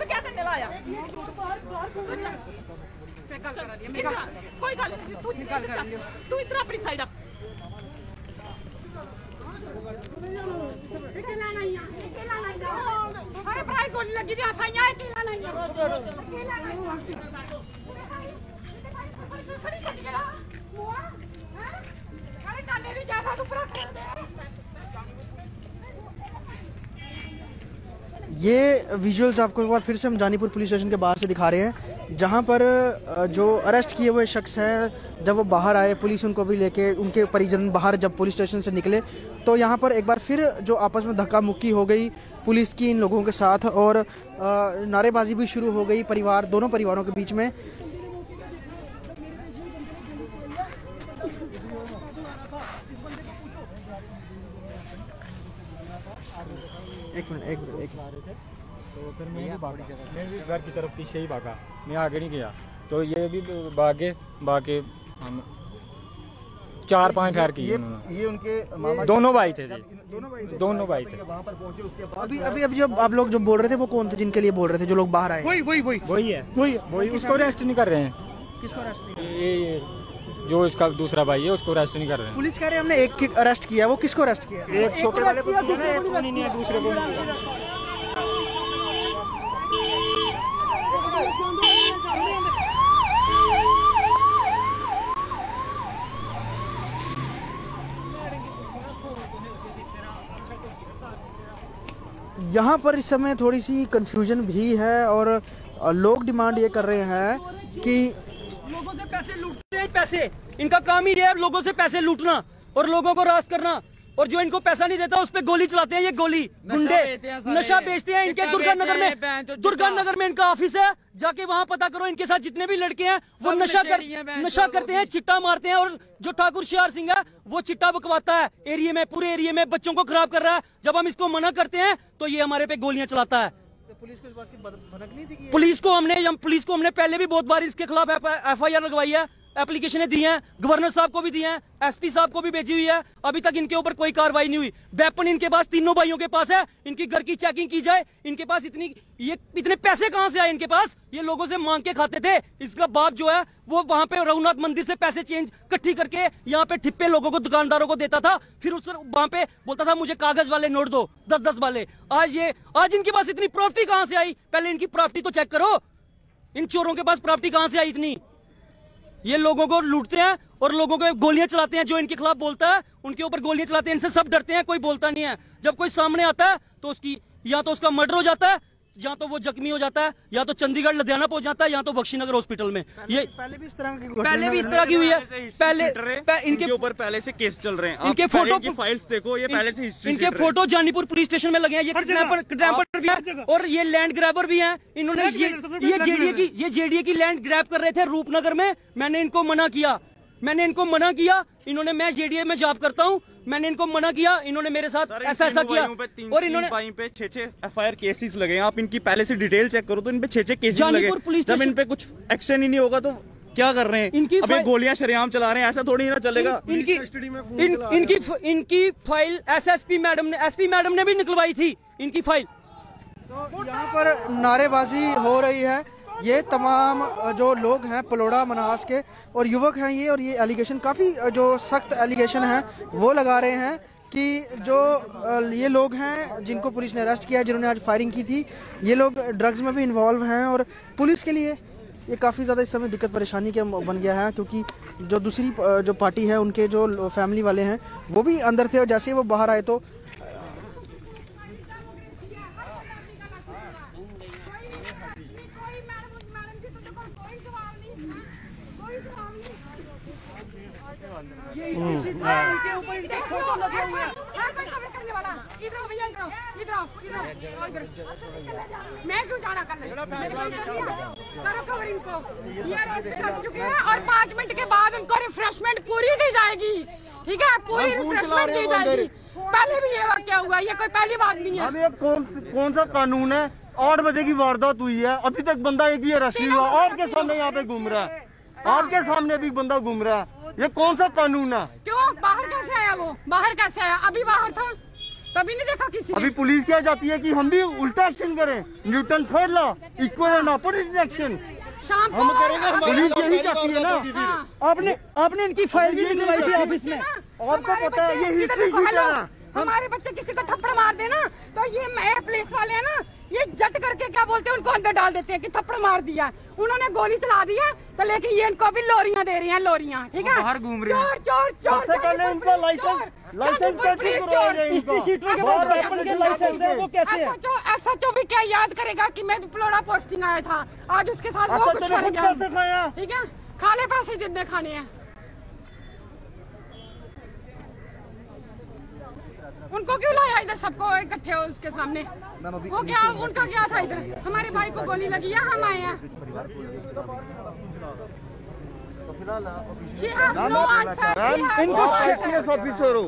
क्या करने लाया? कोई गल नहीं, तू इधर अपनी साइड आ। अरे भाई गोली लगी थी आसाइयां है किला नहीं खड़ी कर दिया वो अरे काने भी ज्यादा तू पूरा खेल दे। ये विजुअल्स आपको एक बार फिर से हम जानीपुर पुलिस स्टेशन के बाहर से दिखा रहे हैं, जहां पर जो अरेस्ट किए हुए शख्स हैं, जब वो बाहर आए, पुलिस उनको भी लेके, उनके परिजन बाहर जब पुलिस स्टेशन से निकले, तो यहाँ पर एक बार फिर जो आपस में धक्का मुक्की हो गई पुलिस की इन लोगों के साथ, और नारेबाजी भी शुरू हो गई दोनों परिवारों के बीच में। एक मिनट तो फिर मैं भी घर की तरफ पीछे ही भागा, मैं आगे नहीं गया, तो ये भी भागे हम 4-5 फायर किए उन्होंने। ये उनके मामा दोनों भाई थे जी, दोनों भाई थे। वहाँ पर पहुंचे उसके बाद अभी जब आप लोग जो बोल रहे थे वो कौन थे जिनके लिए बोल रहे थे, जो लोग बाहर आए? वही उसको अरेस्ट नहीं कर रहे हैं। किसको अरेस्ट नहीं? ये जो इसका दूसरा भाई है उसको अरेस्ट नहीं कर रहे हैं। पुलिस कह रहे हैं हमने एक अरेस्ट किया, वो किसको अरेस्ट किया? एक छोटे वाले को किया ना, दूसरे को नहीं। यहाँ पर इस समय थोड़ी सी कंफ्यूजन भी है, और लोग डिमांड ये कर रहे हैं कि लोगों से पैसे लूटते हैं, पैसे इनका काम ही है, लोगों से पैसे लूटना और लोगों को रास करना, और जो इनको पैसा नहीं देता उस पे गोली चलाते हैं। ये गोली गुंडे नशा बेचते हैं। इनके दुर्गानगर में इनका ऑफिस है, जाके वहाँ पता करो। इनके साथ जितने भी लड़के हैं वो नशा करते हैं, चिट्टा मारते हैं, और जो ठाकुर शियार सिंह है वो चिट्टा बकवाता है एरिया में, पूरे एरिया में बच्चों को खराब कर रहा है। जब हम इसको मना करते हैं तो ये हमारे पे गोलियां चलाता है। पुलिस को इस बात की भनक नहीं थी? पुलिस को हमने पहले भी बहुत बार इसके खिलाफ FIR लगवाई है, एप्लीकेशनें दी हैं, गवर्नर साहब को भी दी हैं, SP साहब को भी भेजी हुई है। अभी तक इनके ऊपर कोई कार्रवाई नहीं हुई। वेपन इनके पास तीनों भाइयों के पास है, इनकी घर की चेकिंग की जाए। इनके पास इतने पैसे कहां से आए इनके पास? ये लोगों से मांग के खाते थे। इसका बाप जो है वो वहां पे रघुनाथ मंदिर से पैसे इकट्ठी करके यहाँ पे ठिप्पे लोगों को, दुकानदारों को देता था, फिर उस वहां पे बोलता था मुझे कागज वाले नोट दो, 10-10 वाले। आज इनके पास इतनी प्रॉपर्टी कहां से आई? पहले इनकी प्रॉपर्टी तो चेक करो। इन चोरों के पास प्रॉपर्टी कहां से आई इतनी? ये लोगों को लूटते हैं और लोगों को गोलियां चलाते हैं। जो इनके खिलाफ बोलता है उनके ऊपर गोलियां चलाते हैं। इनसे सब डरते हैं, कोई बोलता नहीं है। जब कोई सामने आता है तो या तो उसका मर्डर हो जाता है, या तो वो जख्मी हो जाता है, या तो चंडीगढ़ लुधियाना पहुंच जाता है, या तो बख्शीनगर हॉस्पिटल में। ये पहले भी इस तरह की हुई है। पहले इनके ऊपर पहले से केस चल रहे हैं। इनके फोटो की फाइल्स देखो, ये पहले से हिस्ट्री। इनके फोटो जानीपुर पुलिस स्टेशन में लगे हैं। ये किडनैपर भी है और ये लैंड ग्रैबर भी हैं। इन्होंने ये जेडीए की लैंड ग्रैब कर रहे थे रूपनगर में। मैंने इनको मना किया। इन्होंने, मैं जेडीए में जॉब करता हूँ, मैंने इनको मना किया। इन्होंने मेरे साथ ऐसा किया, और इन्होंने पे 6 FIR केसेस लगे हैं। आप इनकी पहले से डिटेल चेक करो तो इन पे 6 केसेस लगे। जब इन पे कुछ एक्शन ही नहीं होगा तो क्या कर रहे हैं? अबे गोलियां शरेआम चला रहे हैं, ऐसा थोड़ी ना चलेगा। इनकी फाइल SP मैडम ने भी निकलवाई थी इनकी फाइल। तो यहाँ पर नारेबाजी हो रही है। ये तमाम जो लोग हैं पलोड़ा मनास के और युवक हैं ये, और ये एलिगेशन काफ़ी जो सख्त एलिगेशन है वो लगा रहे हैं कि जो ये लोग हैं जिनको पुलिस ने अरेस्ट किया, जिन्होंने आज फायरिंग की थी, ये लोग ड्रग्स में भी इन्वॉल्व हैं। और पुलिस के लिए ये काफ़ी ज़्यादा इस समय दिक्कत परेशानी के बन गया है, क्योंकि जो दूसरी जो पार्टी है उनके जो फैमिली वाले हैं वो भी अंदर थे, और जैसे ही वो बाहर आए तो मैं क्यों जाना करने? करो कवर इनको। ये अरेस्ट कर चुके हैं और 5 मिनट के बाद उनको रिफ्रेशमेंट पूरी दी जाएगी। ठीक है, पूरी रिफ्रेशमेंट दी जाएगी। पहले भी ये वाकया हुआ, ये कोई पहली बात नहीं है। ये कौन सा कानून है? 8 बजे की वारदात हुई है, अभी तक बंदा एक भी अरेस्ट नहीं हुआ। आपके सामने यहाँ पे घूम रहा है, आपके सामने भी बंदा घूम रहा है। ये कौन सा कानून है? क्यों बाहर कैसे आया वो? बाहर कैसे आया? अभी बाहर था, तभी नहीं देखा किसी ने। अभी पुलिस क्या चाहती है कि हम भी उल्टा एक्शन करें, Newton third law, equal and opposite action शाम को हम करेंगे। पुलिस यही चाहती है ना। हाँ। आपने इनकी फाइल भी निकलवाई थी ऑफिस में। आपको पता है ये हिस्ट्री शीट है। हमारे बच्चे किसी को थप्पड़ मार देना तो ये मैं पुलिस वाले हैं ना, ये जट करके क्या बोलते हैं उनको अंदर डाल देते हैं कि थप्पड़ मार दिया। उन्होंने गोली चला दी है तो लेकिन ये इनको भी लोरियां दे रही हैं, लोरियां। ठीक है, बाहर घूम रहे हैं। चोर चोर सबसे पहले इनका लाइसेंस SHO भी क्या याद करेगा कि मैं भी पलोड़ा पोस्टिंग आया था, आज उसके साथ वो कुछ कर गया। ठीक है, खाने पैसे जितने खाने हैं। उनको क्यों लाया इधर सबको इकट्ठे हो उसके सामने? वो क्या, उनका क्या था इधर? हमारे भाई को गोली लगी है, हम आए हैं। ऑफिसर हो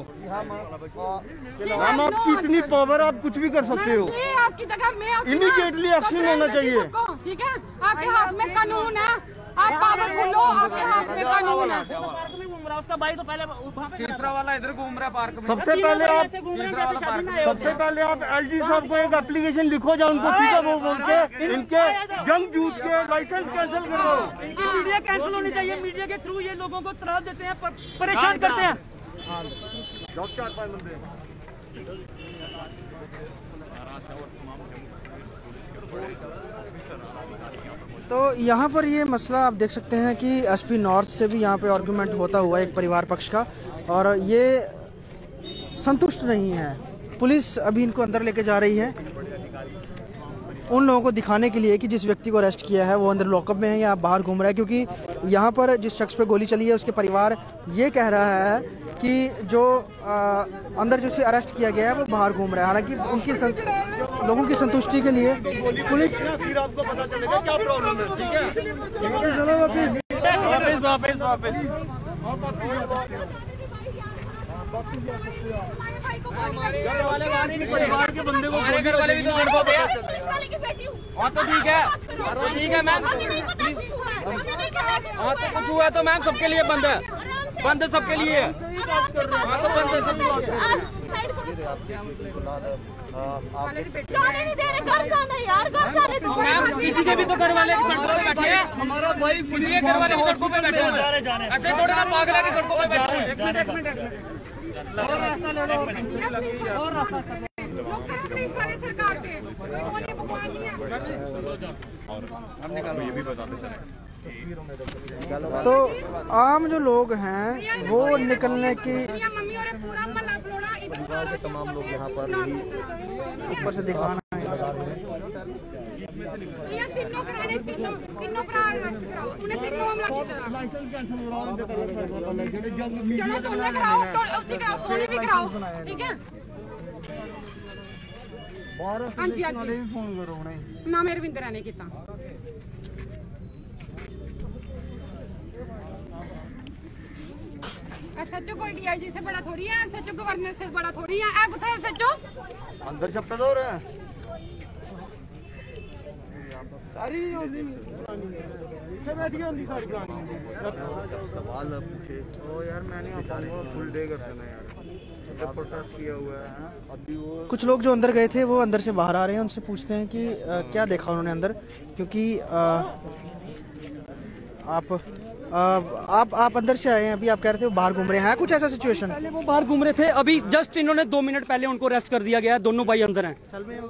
मैम, आपकी इतनी पावर, आप कुछ भी कर सकते हो। आपकी जगह मैं इमीडिएटली एक्शन लेना चाहिए। ठीक है, आपके हाथ में कानून है, आप पावरफुल हो, आपके हाथ में कानून है। उसका भाई तो पहले तीसरा वाला इधर घूम रहा है पार्क में। सबसे पहले आप LG साहब को एक एप्लीकेशन लिखो, जो उनको सीधा वो बोल के इनके जंग जूझ के लाइसेंस कैंसिल करो। इनकी मीडिया कैंसिल होनी चाहिए। मीडिया के थ्रू ये लोगों को त्रास देते हैं, परेशान करते हैं। तो यहाँ पर ये मसला आप देख सकते हैं कि SP नॉर्थ से भी यहाँ पे आर्गूमेंट होता हुआ एक परिवार पक्ष का, और ये संतुष्ट नहीं है। पुलिस अभी इनको अंदर लेके जा रही है उन लोगों को दिखाने के लिए कि जिस व्यक्ति को अरेस्ट किया है वो अंदर लॉकअप में है या बाहर घूम रहा है, क्योंकि यहाँ पर जिस शख्स पे गोली चली है उसके परिवार ये कह रहा है कि जो अंदर जिसे अरेस्ट किया गया है वो बाहर घूम रहा है। हालांकि उनकी लोगों की संतुष्टि के लिए पुलिस फिर आपको पता चलेगा क्या प्रॉब्लम है। ठीक है, परिवार के बंदे को घर वाले भी तो हाँ तो ठीक है, मैम। हाँ तो कुछ हुआ तो मैम सबके लिए बंद है, बंद है सबके लिए। हाँ तो बंद है जाने नहीं दे रहे, घर जाना यार, घर जाने दो। मैम किसी के भी तो घर वाले सड़कों पे बैठे हैं। हमारा भाई किसी के घर वाले सड़कों पे बैठे हैं, ऐसे थोड़ा ना पागल है कि सड़कों पे बैठे हैं। पुलिस वाले सरकार पे भगवान नहीं है। तो आम जो लोग हैं वो निकलने की मम्मी और पूरा मल्ला पलोड़ा इधर तमाम लोग यहाँ पर ऊपर से दिखाना है। ये तीनों कराने, तीनों भरा अरेस्ट कराओ, उन्हें तीनों मामला किया। चलो दोनों कराओ, तो उसी कराओ, सोनी भी कराओ। ठीक है, हाँ जी हाँ जी, फोन करो ना मेरे विंदर ने किया। SHO कोई DIG से बड़ा थोड़ी है, SHO गवर्नर से बड़ा थोड़ी है। ए कुछ SHO अंदर चप्पल हो रहा है सारी सवाल पूछे तो यार मैंने फुल डे कर देना यार, प्रोटेस्ट किया हुआ है। अभी वो कुछ लोग जो अंदर गए थे वो अंदर से बाहर आ रहे हैं, उनसे पूछते हैं कि क्या देखा उन्होंने अंदर, क्योंकि आप अंदर से आए हैं, अभी आप कह रहे थे वो बाहर घूम रहे हैं, कुछ ऐसा सिचुएशन? पहले वो बाहर घूम रहे थे, अभी जस्ट इन्होंने 2 मिनट पहले उनको अरेस्ट कर दिया गया है। दोनों भाई अंदर हैं।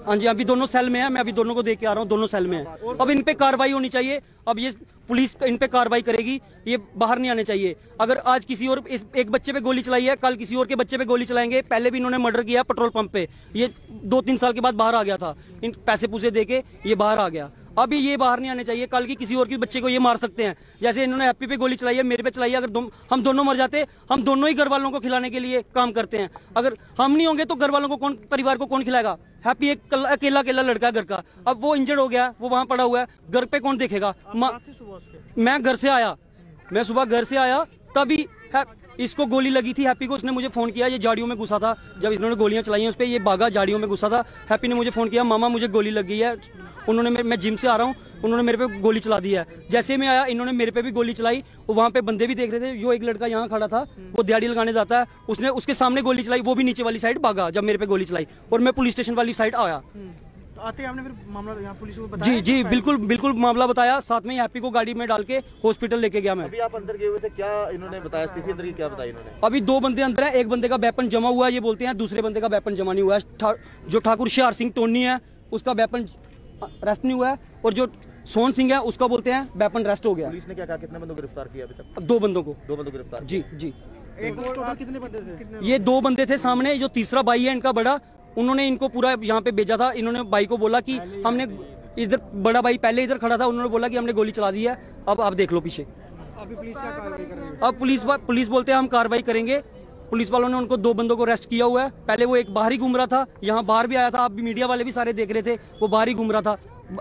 हाँ जी, अभी दोनों सेल में हैं। मैं अभी दोनों को देख के आ रहा हूँ, दोनों सेल में हैं। अब इन पे कार्रवाई होनी चाहिए। अब ये पुलिस इन पे कार्रवाई करेगी, ये बाहर नहीं आने चाहिए। अगर आज किसी और एक बच्चे पे गोली चलाई है, कल किसी और के बच्चे पे गोली चलाएंगे। पहले भी इन्होंने मर्डर किया पेट्रोल पंप पे, ये 2-3 साल के बाद बाहर आ गया था। इन पैसे पूसे दे के ये बाहर आ गया। अभी ये बाहर नहीं आने चाहिए। कल की किसी और के बच्चे को ये मार सकते हैं, जैसे इन्होंने हैप्पी पे गोली चलाई है, मेरे पे चलाई है। अगर हम दोनों मर जाते, हम दोनों ही घर वालों को खिलाने के लिए काम करते हैं। अगर हम नहीं होंगे तो घर वालों को कौन, परिवार को कौन खिलाएगा? हैप्पी एक अकेला लड़का है घर का, अब वो इंजर्ड हो गया, वो वहां पड़ा हुआ है, घर पे कौन देखेगा? मैं घर से आया, मैं सुबह घर से आया, तभी इसको गोली लगी थी हैप्पी को, उसने मुझे फोन किया, ये झाड़ियों में घुसा था, जब इन्होंने गोलियां चलाई उस पर, ये भागा झाड़ियों में घुसा था। हैप्पी ने मुझे फोन किया, मामा मुझे गोली लग गई है, उन्होंने, मैं जिम से आ रहा हूँ, उन्होंने मेरे पे गोली चला दी है। जैसे मैं आया इन्होंने मेरे पे भी गोली चलाई, वहाँ पे बंदे भी देख रहे थे। जो एक लड़का यहाँ खड़ा था वो दिहाड़ी लगाने जाता है, उसने उसके सामने गोली चलाई, वो भी नीचे वाली साइड भागा जब मेरे पे गोली चलाई, और मैं पुलिस स्टेशन वाली साइड आया। आते आपने फिर मामला यहाँ पुलिस को बताया? जी जी बिल्कुल बिल्कुल मामला बताया, साथ में हैप्पी को गाड़ी में डाल के हॉस्पिटल लेके गया मैं। अभी आप अंदर गए हुए थे, क्या इन्होंने बताया, स्थिति अंदर की क्या बताई इन्होंने? अभी 2 बंदे अंदर है, एक बंदे का वेपन जमा हुआ है ये बोलते हैं, दूसरे बंदे का वेपन जमा नहीं हुआ है। जो ठाकुर हुशियार सिंह टोनी है उसका वेपन रेस्ट नहीं हुआ है, और जो सोन सिंह है उसका बोलते हैं वेपन रेस्ट हो गया। पुलिस ने क्या कहा, कितने बंदों को गिरफ्तार किया अभी तक? 2 बंदों को। 2 बंदों को गिरफ्तार जी जी। एक टोटल कितने बंदे थे? ये 2 बंदे थे सामने, जो तीसरा भाई है इनका बड़ा, उन्होंने इनको पूरा यहाँ पे भेजा था। इन्होंने भाई को बोला कि हमने इधर, बड़ा भाई पहले इधर खड़ा था, उन्होंने बोला कि हमने गोली चला दी है, अब आप देख लो पीछे। अभी पुलिस क्या कार्रवाई कर रही है? अब पुलिस बोलते हैं हम कार्रवाई करेंगे। पुलिस वालों ने उनको 2 बंदों को अरेस्ट किया हुआ है। पहले वो एक बाहर ही घूम रहा था, यहाँ बाहर भी आया था, आप भी मीडिया वाले भी सारे देख रहे थे, वो बाहर ही घूम रहा था।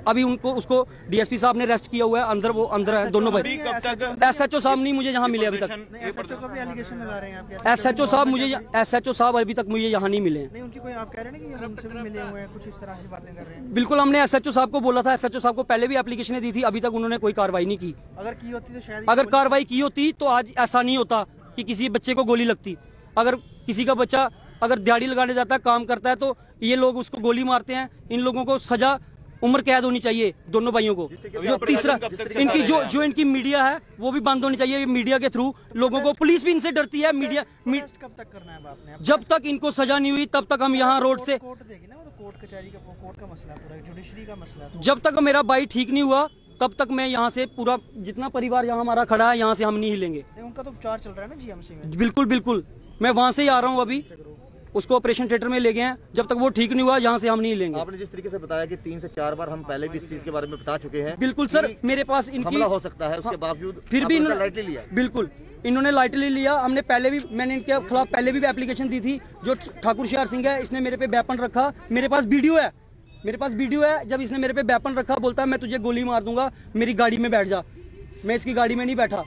अभी उसको डीएसपी साहब ने अरेस्ट किया हुआ है, अंदर वो अंदर है दोनों भाई। एसएचओ साहब नहीं मुझे यहाँ मिले अभी तक। एसएचओ का भी एलिगेशन लगा रहे हैं आपके? एसएचओ साहब अभी तक मुझे यहाँ नहीं मिले हैं। नहीं, उनकी कोई आप कह रहे हैं कि उनसे भी मिले हुए हैं, कुछ इस तरह की बातें कर रहे हैं? बिल्कुल, हमने एसएचओ साहब को बोला था, एसएचओ साहब को पहले भी एप्लीकेशन दी थी, अभी तक उन्होंने कोई कार्रवाई नहीं की। अगर की होती तो शायद, अगर कार्रवाई की होती तो आज ऐसा नहीं होता कि किसी बच्चे को गोली लगती। अगर किसी का बच्चा अगर दिहाड़ी लगाने जाता है, काम करता है, तो ये लोग उसको गोली मारते हैं। इन लोगों को सजा उम्र कैद होनी चाहिए, दोनों भाइयों को। जो तीसरा इनकी जो इनकी मीडिया है वो भी बंद होनी चाहिए। मीडिया के थ्रू लोगों को, पुलिस भी इनसे डरती है। मीडिया कब तक करना है आपने? जब तक इनको सजा नहीं हुई तब तक हम यहाँ रोड से, कोर्ट देगी ना, वो तो कोर्ट कचहरी का, कोर्ट का मसला है, पूरा जुडिशरी का मसला है। जब तक मेरा भाई ठीक नहीं हुआ तब तक मैं यहाँ से, पूरा जितना परिवार यहाँ हमारा खड़ा है, यहाँ से हम नहीं हिलेंगे। उनका तो उपचार चल रहा है ना जीएमसी में? बिल्कुल बिल्कुल, मैं वहाँ से ही आ रहा हूँ अभी, उसको ऑपरेशन थिएटर में ले गए हैं। जब तक वो ठीक नहीं हुआ यहाँ से हम नहीं लेंगे। आपने जिस तरीके से बताया कि 3 से 4 बार हम पहले भी इस चीज के बारे में बता चुके हैं। बिल्कुल सर, मेरे पास इनकी हमला हो सकता है, उसके बावजूद फिर भी लाइटली लिया। बिल्कुल, इन्होंने लाइटली लिया। हमने पहले भी, मैंने इनके खिलाफ पहले भी एप्लीकेशन दी थी। जो ठाकुर हुशियार सिंह है, इसने मेरे पे वेपन रखा, मेरे पास वीडियो है, जब इसने मेरे पे वेपन रखा, बोलता है मैं तुझे गोली मार दूंगा, मेरी गाड़ी में बैठ जा। मैं इसकी गाड़ी में नहीं बैठा,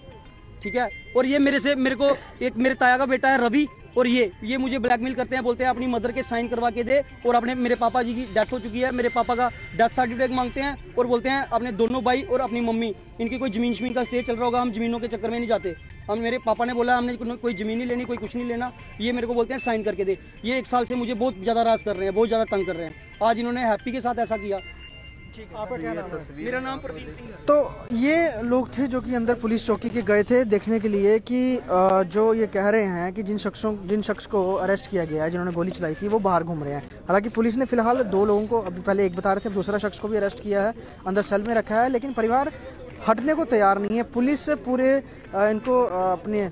ठीक है। और ये मेरे को एक मेरे ताया का बेटा है रवि, और ये मुझे ब्लैकमेल करते हैं, बोलते हैं अपनी मदर के साइन करवा के दे, और अपने मेरे पापा जी की डेथ हो चुकी है, मेरे पापा का डेथ सर्टिफिकेट मांगते हैं, और बोलते हैं अपने दोनों भाई और अपनी मम्मी, इनकी कोई जमीन का स्टे चल रहा होगा, हम जमीनों के चक्कर में नहीं जाते। हम, मेरे पापा ने बोला हमने कोई जमीन नहीं लेनी, कोई कुछ नहीं लेना, ये मेरे को बोलते हैं साइन करके दे। ये 1 साल से मुझे बहुत ज्यादा राज कर रहे हैं, बहुत ज्यादा तंग कर रहे हैं। आज इन्होंने हैप्पी के साथ ऐसा किया। मेरा नाम प्रदीप सिंह है। तो ये लोग थे जो कि अंदर पुलिस चौकी के गए थे देखने के लिए कि जो ये कह रहे हैं कि जिन शख्स को अरेस्ट किया गया है, जिन्होंने गोली चलाई थी, वो बाहर घूम रहे हैं। हालांकि पुलिस ने फिलहाल 2 लोगों को, अभी पहले एक बता रहे थे, दूसरा शख्स को भी अरेस्ट किया है, अंदर सेल में रखा है, लेकिन परिवार हटने को तैयार नहीं है। पुलिस पूरे इनको अपने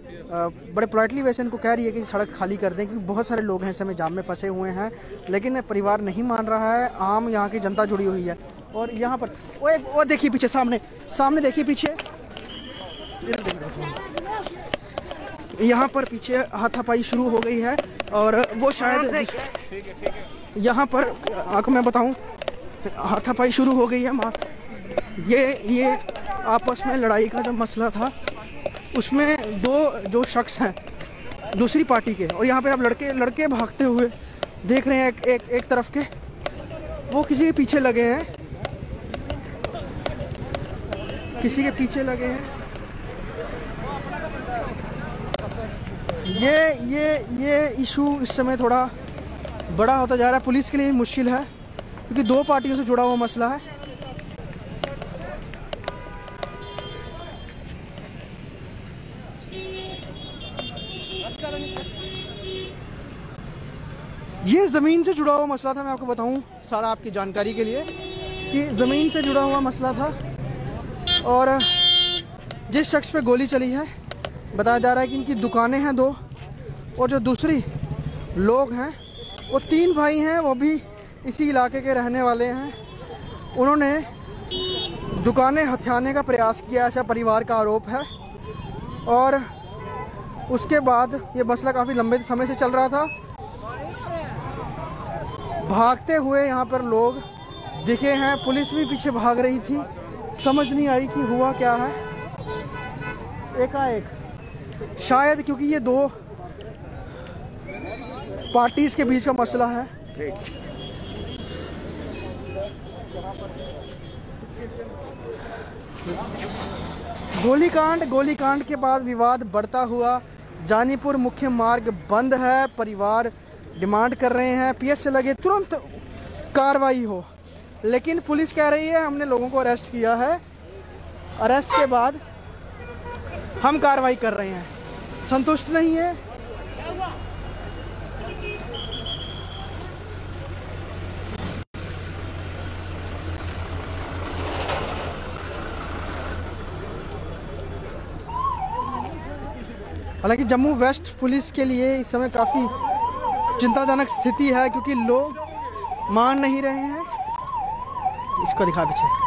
बड़े पोलाइटली वैसे इनको कह रही है कि सड़क खाली कर दें, क्योंकि बहुत सारे लोग हैं इस समय जाम में फंसे हुए हैं, लेकिन परिवार नहीं मान रहा है। आम यहाँ की जनता जुड़ी हुई है। और यहाँ पर वो देखिए पीछे, सामने देखिए पीछे, यहाँ पर पीछे हाथापाई शुरू हो गई है। और वो शायद यहाँ पर आपको मैं बताऊँ, हाथापाई शुरू हो गई है। ये आपस में लड़ाई का जो मसला था, उसमें 2 जो शख्स हैं दूसरी पार्टी के, और यहाँ पर अब लड़के भागते हुए देख रहे हैं एक तरफ के, वो किसी के पीछे लगे हैं, ये इशू इस समय थोड़ा बड़ा होता जा रहा है। पुलिस के लिए मुश्किल है, क्योंकि 2 पार्टियों से जुड़ा हुआ मसला है। ये ज़मीन से जुड़ा हुआ मसला था, मैं आपको बताऊं सारा आपकी जानकारी के लिए, कि ज़मीन से जुड़ा हुआ मसला था। और जिस शख्स पे गोली चली है, बताया जा रहा है कि इनकी दुकानें हैं 2, और जो दूसरी लोग हैं वो 3 भाई हैं, वो भी इसी इलाके के रहने वाले हैं। उन्होंने दुकानें हथियाने का प्रयास किया, ऐसा परिवार का आरोप है। और उसके बाद ये मसला काफ़ी लंबे समय से चल रहा था। भागते हुए यहाँ पर लोग दिखे हैं, पुलिस भी पीछे भाग रही थी, समझ नहीं आई कि हुआ क्या है। एकाएक शायद क्योंकि ये दो पार्टीज के बीच का मसला है। गोलीकांड के बाद विवाद बढ़ता हुआ। जानीपुर मुख्य मार्ग बंद है। परिवार डिमांड कर रहे हैं पीएस से लगे तुरंत कार्रवाई हो, लेकिन पुलिस कह रही है हमने लोगों को अरेस्ट किया है, अरेस्ट के बाद हम कार्रवाई कर रहे हैं। संतुष्ट नहीं है। हालांकि जम्मू वेस्ट पुलिस के लिए इस समय काफ़ी चिंताजनक स्थिति है, क्योंकि लोग मान नहीं रहे हैं। इसको दिखा पीछे।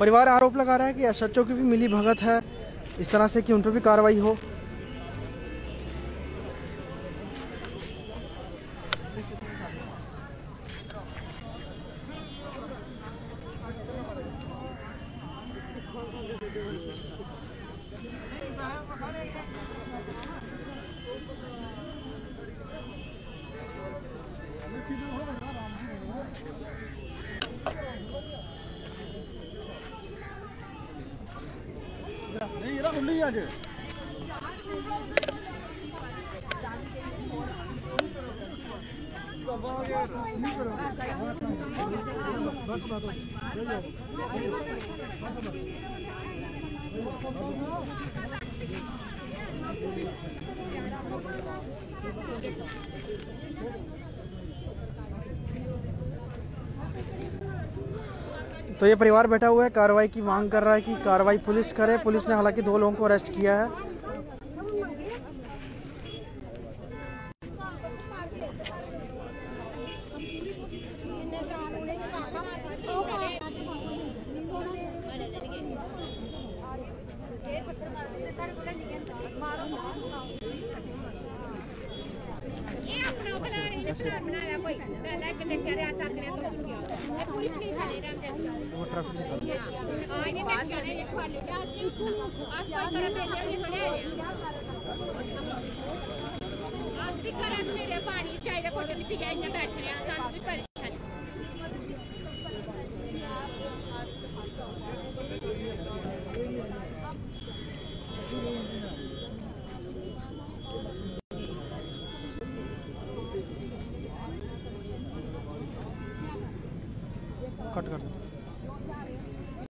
परिवार आरोप लगा रहा है कि एसएचओ की भी मिली भगत है इस तरह से कि उन पर भी कार्रवाई हो। तो ये परिवार बैठा हुआ है, कार्रवाई की मांग कर रहा है कि कार्रवाई पुलिस करे। पुलिस ने हालांकि 2 लोगों को अरेस्ट किया है। कट कर दो।